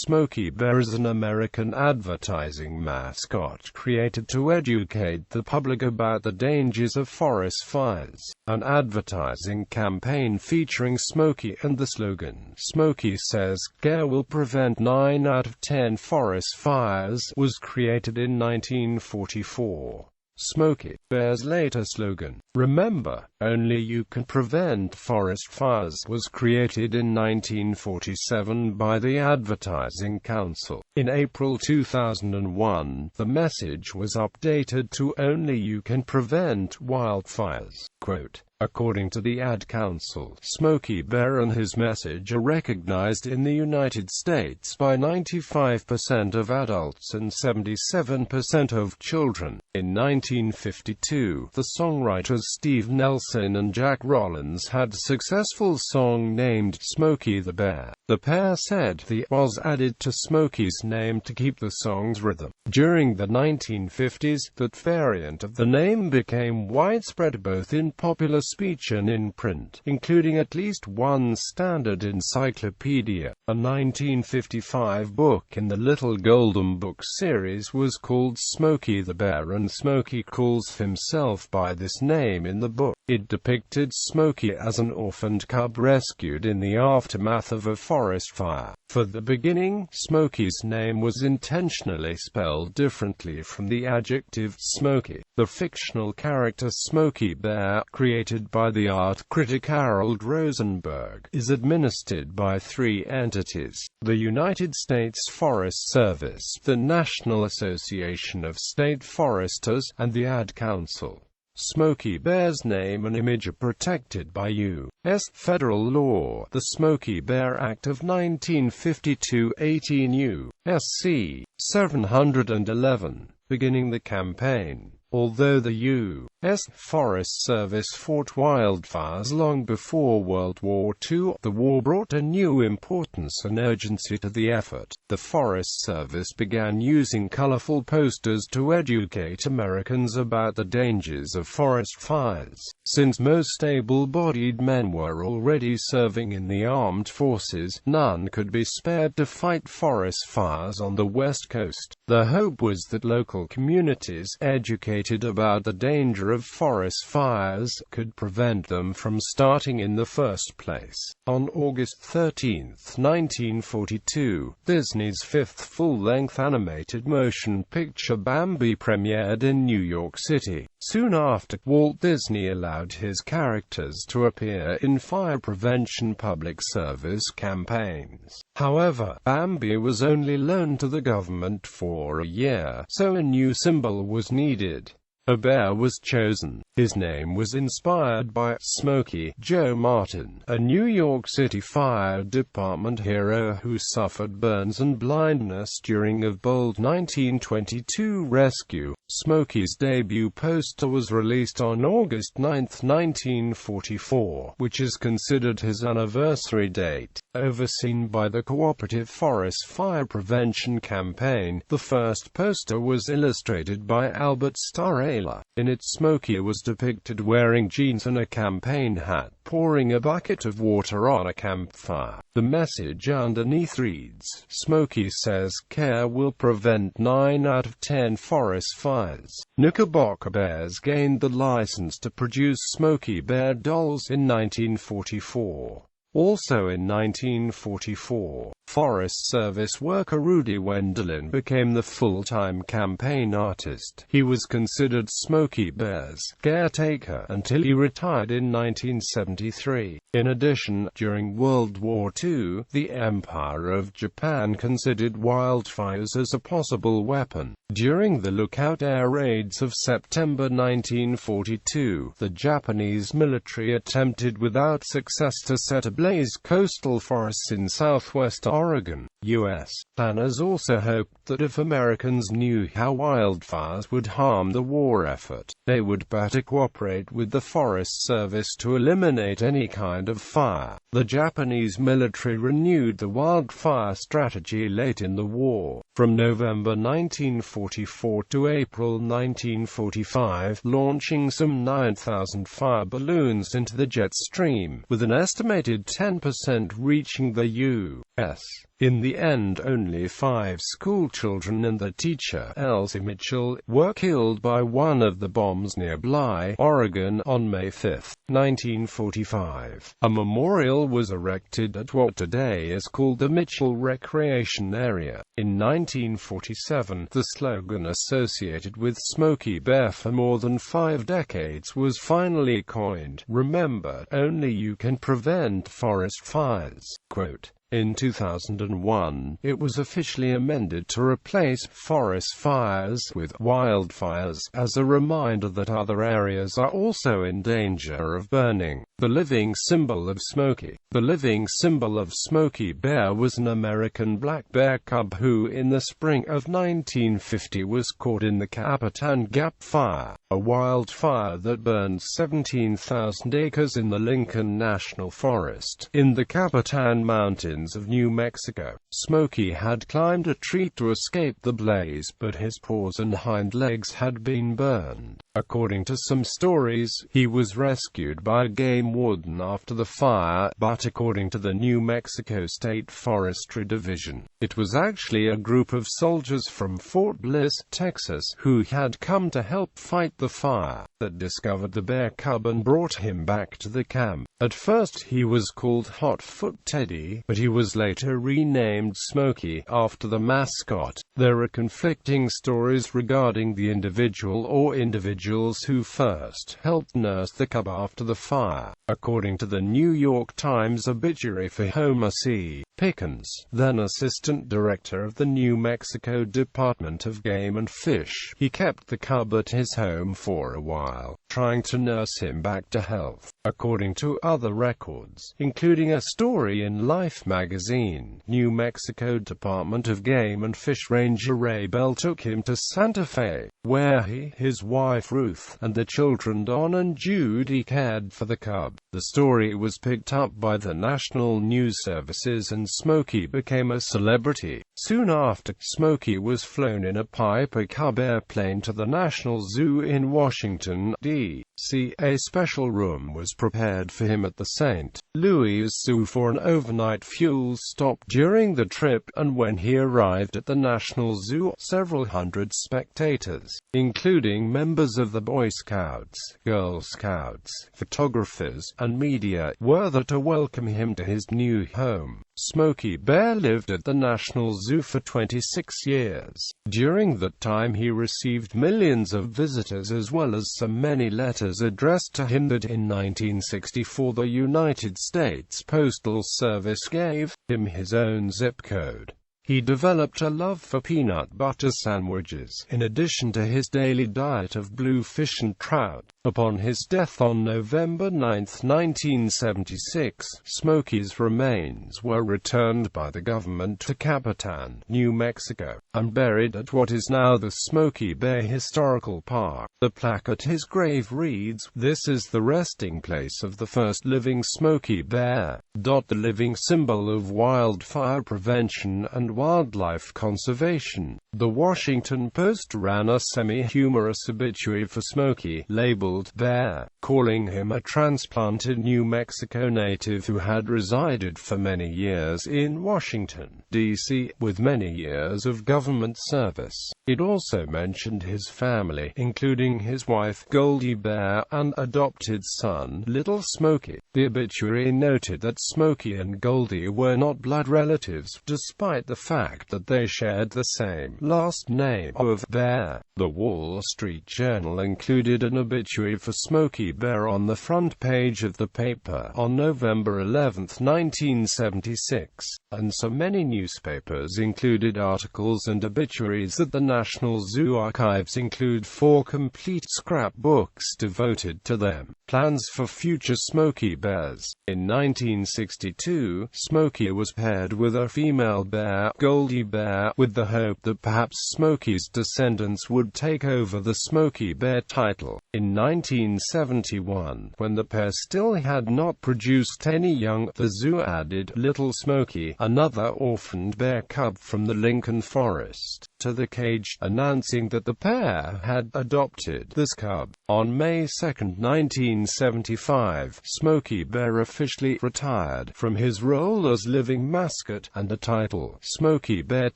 Smokey Bear is an American advertising mascot created to educate the public about the dangers of forest fires. An advertising campaign featuring Smokey and the slogan, "Smokey Says, Care will prevent 9 out of 10 forest fires," was created in 1944. Smokey Bear's later slogan, "Remember, only you can prevent forest fires," was created in 1947 by the Advertising Council. In April 2001, the message was updated to "Only you can prevent wildfires." Quote, "According to the Ad Council, Smokey Bear and his message are recognized in the United States by 95% of adults and 77% of children." In 1952, the songwriters Steve Nelson and Jack Rollins had a successful song named "Smokey the Bear." The pair said the was added to Smokey's name to keep the song's rhythm. During the 1950s, that variant of the name became widespread both in popular speech and in print, including at least one standard encyclopedia. A 1955 book in the Little Golden Book series was called Smokey the Bear, and Smokey calls himself by this name in the book. It depicted Smokey as an orphaned cub rescued in the aftermath of a forest fire. For the beginning, Smokey's name was intentionally spelled differently from the adjective smoky. The fictional character Smokey Bear, created by the art critic Harold Rosenberg, is administered by 3 entities: the United States Forest Service, the National Association of State Foresters, and the Ad Council. Smokey Bear's name and image are protected by U.S. federal law, the Smokey Bear Act of 1952, 18 U.S.C. 711, beginning the campaign. Although the U.S. Forest Service fought wildfires long before World War II, the war brought a new importance and urgency to the effort. The Forest Service began using colorful posters to educate Americans about the dangers of forest fires. Since most able-bodied men were already serving in the armed forces, none could be spared to fight forest fires on the West Coast. The hope was that local communities, educated about the danger of forest fires, could prevent them from starting in the first place. On August 13, 1942, Disney's 5th full-length animated motion picture Bambi premiered in New York City. Soon after, Walt Disney allowed his characters to appear in fire prevention public service campaigns. However, Bambi was only loaned to the government for a year, so a new symbol was needed. A bear was chosen. His name was inspired by Smokey Joe Martin, a New York City Fire Department hero who suffered burns and blindness during a bold 1922 rescue. Smokey's debut poster was released on August 9, 1944, which is considered his anniversary date. Overseen by the Cooperative Forest Fire Prevention Campaign, the first poster was illustrated by Albert Starrella. In it, Smokey was depicted wearing jeans and a campaign hat, pouring a bucket of water on a campfire. The message underneath reads, "Smokey Says, Care will prevent 9 out of 10 forest fires." Knickerbocker Bears gained the license to produce Smokey Bear dolls in 1944. Also in 1944, Forest Service worker Rudy Wendelin became the full-time campaign artist. He was considered Smokey Bear's caretaker until he retired in 1973. In addition, during World War II, the Empire of Japan considered wildfires as a possible weapon. During the Lookout air raids of September 1942, the Japanese military attempted without success to set ablaze coastal forests in southwest Oregon, U.S. Planners also hoped that if Americans knew how wildfires would harm the war effort, they would better cooperate with the Forest Service to eliminate any kind of fire. The Japanese military renewed the wildfire strategy late in the war. From November 1944 to April 1945, launching some 9,000 fire balloons into the jet stream, with an estimated 10% reaching the U.S. In the end, only 5 schoolchildren and the teacher, Elsie Mitchell, were killed by one of the bombs near Bly, Oregon, on May 5, 1945. A memorial was erected at what today is called the Mitchell Recreation Area. In 1947, the slogan associated with Smokey Bear for more than 5 decades was finally coined. Remember, only you can prevent forest fires. Quote, in 2001, it was officially amended to replace forest fires with wildfires, as a reminder that other areas are also in danger of burning. The living symbol of Smokey. The living symbol of Smokey Bear was an American black bear cub who, in the spring of 1950, was caught in the Capitan Gap Fire, a wildfire that burned 17,000 acres in the Lincoln National Forest, in the Capitan Mountains of New Mexico. Smokey had climbed a tree to escape the blaze, but his paws and hind legs had been burned. According to some stories, he was rescued by a game warden after the fire, but according to the New Mexico State Forestry Division, it was actually a group of soldiers from Fort Bliss, Texas, who had come to help fight the fire, that discovered the bear cub and brought him back to the camp. At first he was called Hotfoot Teddy, but he was later renamed Smokey, after the mascot. There are conflicting stories regarding the individual or individuals who first helped nurse the cub after the fire. According to the New York Times obituary for Homer C. Pickens, then assistant director of the New Mexico Department of Game and Fish, he kept the cub at his home for a while, trying to nurse him back to health. According to other records, including a story in Life magazine, New Mexico Department of Game and Fish Ranger Ray Bell took him to Santa Fe, where he, his wife Ruth, and the children Don and Judy cared for the cub. The story was picked up by the national news services and Smokey became a celebrity. Soon after, Smokey was flown in a Piper Cub airplane to the National Zoo in Washington, D.C. A special room was prepared for him at the St. Louis Zoo for an overnight fuel stop during the trip, and when he arrived at the National Zoo, several hundred spectators, including members of the Boy Scouts, Girl Scouts, photographers, and media, were there to welcome him to his new home. Smokey Bear lived at the National Zoo for 26 years. During that time he received millions of visitors as well as so many letters addressed to him that in 1964 the United States Postal Service gave him his own zip code. He developed a love for peanut butter sandwiches, in addition to his daily diet of bluefish and trout. Upon his death on November 9, 1976, Smokey's remains were returned by the government to Capitan, New Mexico, and buried at what is now the Smokey Bear Historical Park. The plaque at his grave reads, "This is the resting place of the first living Smokey Bear." The living symbol of wildfire prevention and wildlife conservation. The Washington Post ran a semi-humorous obituary for Smokey, labeled Bear, calling him a transplanted New Mexico native who had resided for many years in Washington, D.C., with many years of government service. It also mentioned his family, including his wife, Goldie Bear, and adopted son, Little Smokey. The obituary noted that Smokey and Goldie were not blood relatives, despite the fact that they shared the same last name of Bear. The Wall Street Journal included an obituary for Smokey Bear on the front page of the paper on November 11, 1976, and so many newspapers included articles and obituaries at the National Zoo archives include 4 complete scrapbooks devoted to them. Plans for future Smokey Bears. In 1962, Smokey was paired with a female bear, Goldie Bear, with the hope that perhaps Smokey's descendants would take over the Smokey Bear title. In 1971, when the pair still had not produced any young, the zoo added Little Smokey, another orphan orphaned bear cub from the Lincoln forest to the cage, announcing that the pair had adopted this cub. On May 2, 1975, Smokey Bear officially retired from his role as living mascot, and the title, Smokey Bear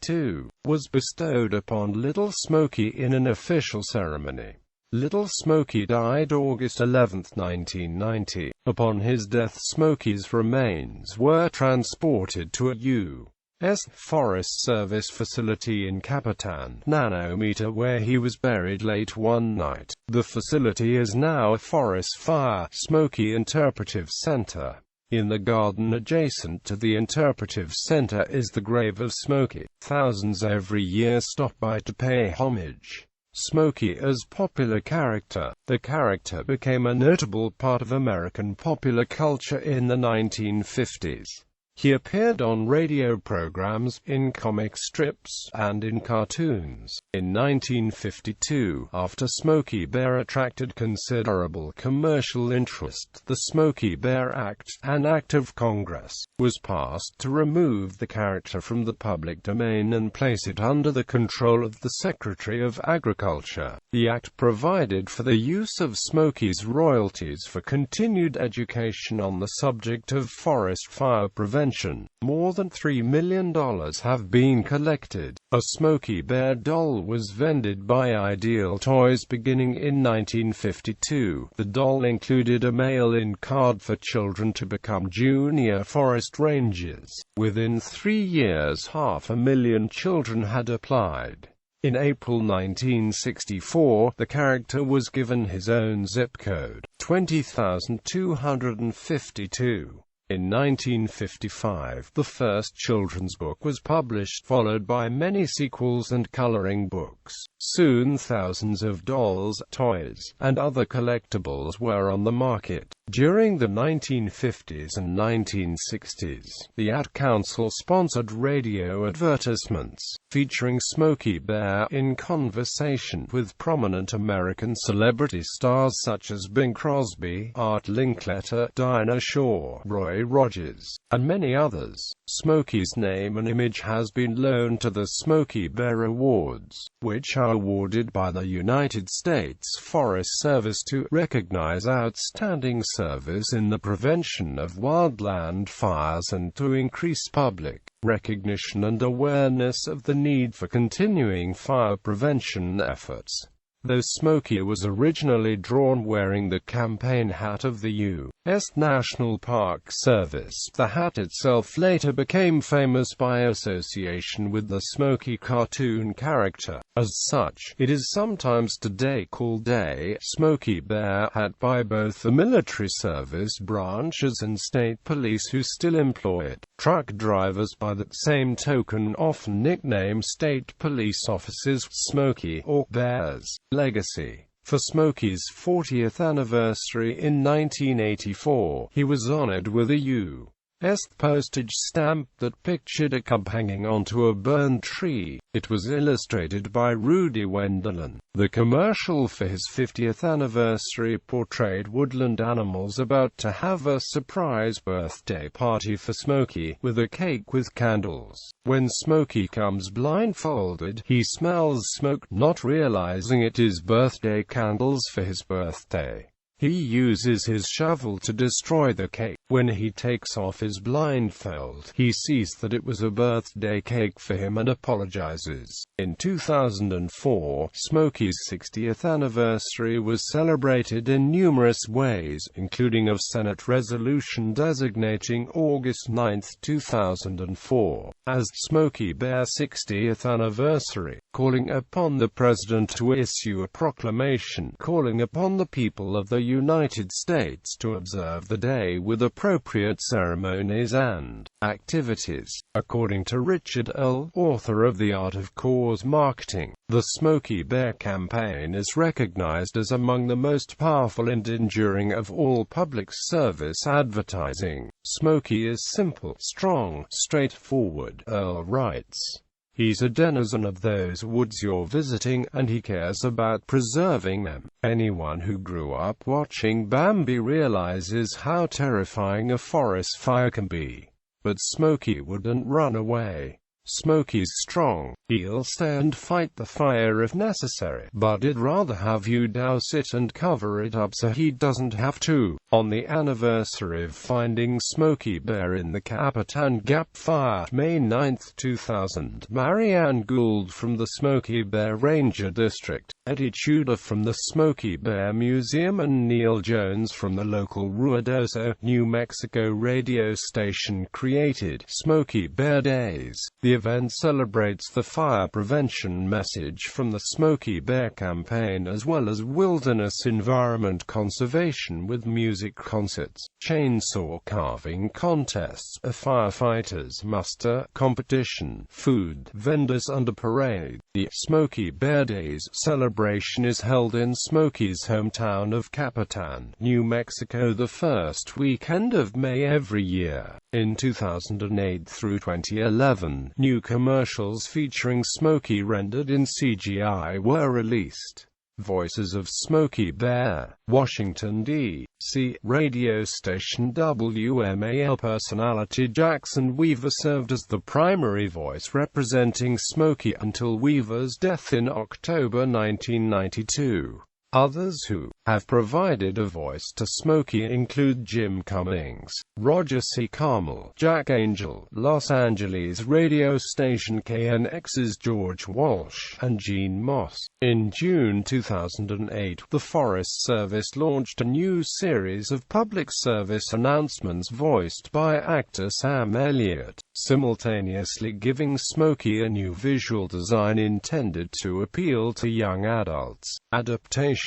2, was bestowed upon Little Smokey in an official ceremony. Little Smokey died August 11, 1990. Upon his death, Smokey's remains were transported to a U.S. Forest Service facility in Capitan, Nanometer, where he was buried late one night. The facility is now a Forest Fire Smokey Interpretive Center. In the garden adjacent to the Interpretive Center is the grave of Smokey. Thousands every year stop by to pay homage. Smokey as popular character. The character became a notable part of American popular culture in the 1950s. He appeared on radio programs, in comic strips, and in cartoons. In 1952, after Smokey Bear attracted considerable commercial interest, the Smokey Bear Act, an act of Congress, was passed to remove the character from the public domain and place it under the control of the Secretary of Agriculture. The act provided for the use of Smokey's royalties for continued education on the subject of forest fire prevention. More than $3 million have been collected. A Smokey Bear doll was vended by Ideal Toys beginning in 1952. The doll included a mail-in card for children to become junior forest rangers. Within 3 years, 500,000 children had applied. In April 1964, the character was given his own zip code, 20,252. In 1955, the first children's book was published, followed by many sequels and coloring books. Soon thousands of dolls, toys, and other collectibles were on the market. During the 1950s and 1960s, the Ad Council sponsored radio advertisements, featuring Smokey Bear in conversation with prominent American celebrity stars such as Bing Crosby, Art Linkletter, Dinah Shore, Roy Rogers, and many others. Smokey's name and image has been loaned to the Smokey Bear Awards, which are awarded by the United States Forest Service to recognize outstanding service in the prevention of wildland fires and to increase public recognition and awareness of the need for continuing fire prevention efforts. Though Smokey was originally drawn wearing the campaign hat of the U.S. National Park Service, the hat itself later became famous by association with the Smokey cartoon character. As such, it is sometimes today called a Smokey Bear hat by both the military service branches and state police who still employ it. Truck drivers, by the same token, often nickname state police officers Smokey or Bears. Legacy. For Smokey's 40th anniversary in 1984, he was honored with a U.S. postage stamp that pictured a cub hanging onto a burned tree. It was illustrated by Rudy Wendelin. The commercial for his 50th anniversary portrayed woodland animals about to have a surprise birthday party for Smokey, with a cake with candles. When Smokey comes blindfolded, he smells smoke, not realizing it is birthday candles for his birthday. He uses his shovel to destroy the cake. When he takes off his blindfold, he sees that it was a birthday cake for him and apologizes. In 2004, Smokey's 60th anniversary was celebrated in numerous ways, including a Senate resolution designating August 9, 2004, as Smokey Bear 60th anniversary, calling upon the President to issue a proclamation calling upon the people of the United States to observe the day with appropriate ceremonies and activities. According to Richard L., author of The Art of Cause Marketing, the Smokey Bear campaign is recognized as among the most powerful and enduring of all public service advertising. Smokey is simple, strong, straightforward, Earl writes. He's a denizen of those woods you're visiting, and he cares about preserving them. Anyone who grew up watching Bambi realizes how terrifying a forest fire can be. But Smokey wouldn't run away. Smokey's strong. He'll stay and fight the fire if necessary, but he'd rather have you douse it and cover it up so he doesn't have to. On the anniversary of finding Smokey Bear in the Capitan Gap Fire, May 9, 2000, Marianne Gould from the Smokey Bear Ranger District, Eddie Tudor from the Smokey Bear Museum and Neil Jones from the local Ruidoso, New Mexico radio station created Smokey Bear Days. The event celebrates the fire prevention message from the Smokey Bear campaign as well as wilderness environment conservation with music concerts, chainsaw carving contests, a firefighters muster competition, food vendors and a parade. The Smokey Bear Days celebration is held in Smokey's hometown of Capitan, New Mexico the first weekend of May every year. In 2008 through 2011, new commercials featuring Smokey rendered in CGI were released. Voices of Smokey Bear, Washington, D.C. Radio station WMAL personality Jackson Weaver served as the primary voice representing Smokey until Weaver's death in October 1992. Others who have provided a voice to Smokey include Jim Cummings, Roger C. Carmel, Jack Angel, Los Angeles radio station KNX's George Walsh, and Gene Moss. In June 2008, the Forest Service launched a new series of public service announcements voiced by actor Sam Elliott, simultaneously giving Smokey a new visual design intended to appeal to young adults. Adaptations,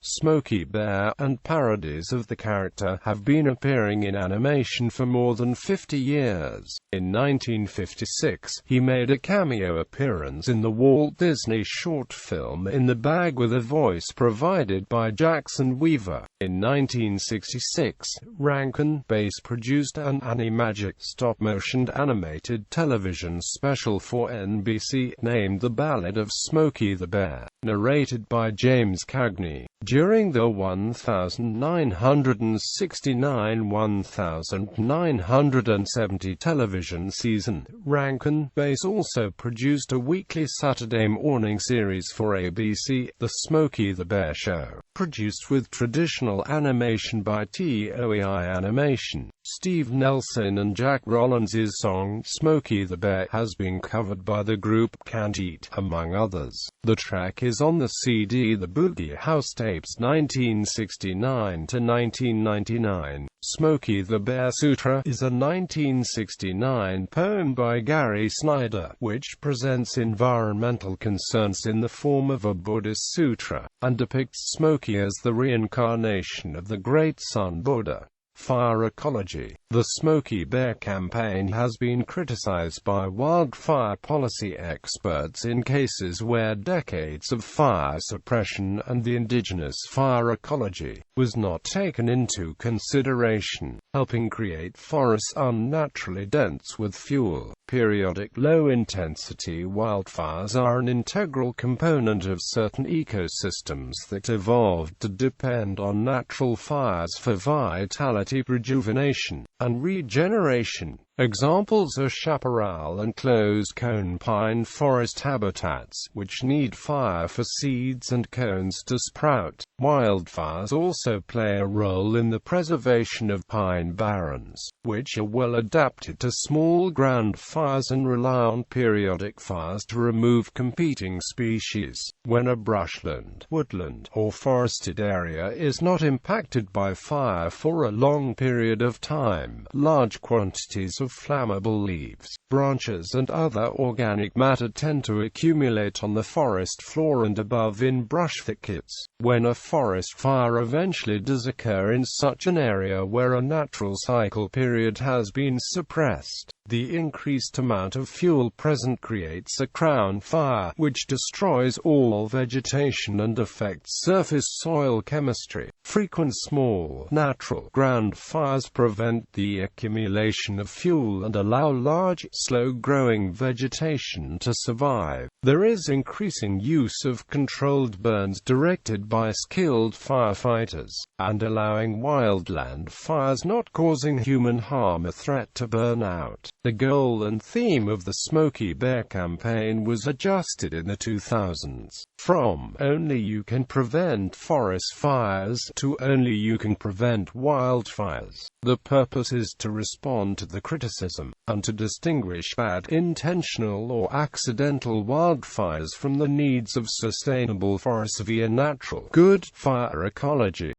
Smokey Bear, and parodies of the character have been appearing in animation for more than 50 years. In 1956, he made a cameo appearance in the Walt Disney short film In the Bag with a voice provided by Jackson Weaver. In 1966, Rankin Bass produced an Animagic stop-motion animated television special for NBC named The Ballad of Smokey the Bear, narrated by James Cagney. During the 1969-1970 television season, Rankin Bass also produced a weekly Saturday morning series for ABC, The Smokey the Bear Show, produced with traditional animation by TOEI Animation. Steve Nelson and Jack Rollins's song Smokey the Bear has been covered by the group Can't Eat, among others. The track is on the CD The Boogie House Tapes 1969-1999. Smokey the Bear Sutra is a 1969 poem by Gary Snyder, which presents environmental concerns in the form of a Buddhist sutra, and depicts Smokey as the reincarnation of the Great Sun Buddha. Fire ecology. The Smokey Bear campaign has been criticized by wildfire policy experts in cases where decades of fire suppression and the indigenous fire ecology was not taken into consideration, helping create forests unnaturally dense with fuel. Periodic low-intensity wildfires are an integral component of certain ecosystems that evolved to depend on natural fires for vitality, rejuvenation, and regeneration. Examples are chaparral and closed-cone pine forest habitats, which need fire for seeds and cones to sprout. Wildfires also play a role in the preservation of pine barrens, which are well adapted to small ground fires and rely on periodic fires to remove competing species. When a brushland, woodland, or forested area is not impacted by fire for a long period of time, large quantities of flammable leaves, branches and other organic matter tend to accumulate on the forest floor and above in brush thickets. When a forest fire eventually does occur in such an area where a natural cycle period has been suppressed, the increased amount of fuel present creates a crown fire, which destroys all vegetation and affects surface soil chemistry. Frequent small, natural ground fires prevent the accumulation of fuel and allow large, slow-growing vegetation to survive. There is increasing use of controlled burns directed by skilled firefighters, and allowing wildland fires not causing human harm a threat to burn out. The goal and theme of the Smokey Bear campaign was adjusted in the 2000s, from "Only you can prevent forest fires" to "Only you can prevent wildfires." The purpose is to respond to the criticism, and to distinguish bad, intentional or accidental wildfires from the needs of sustainable forests via natural, good fire ecology.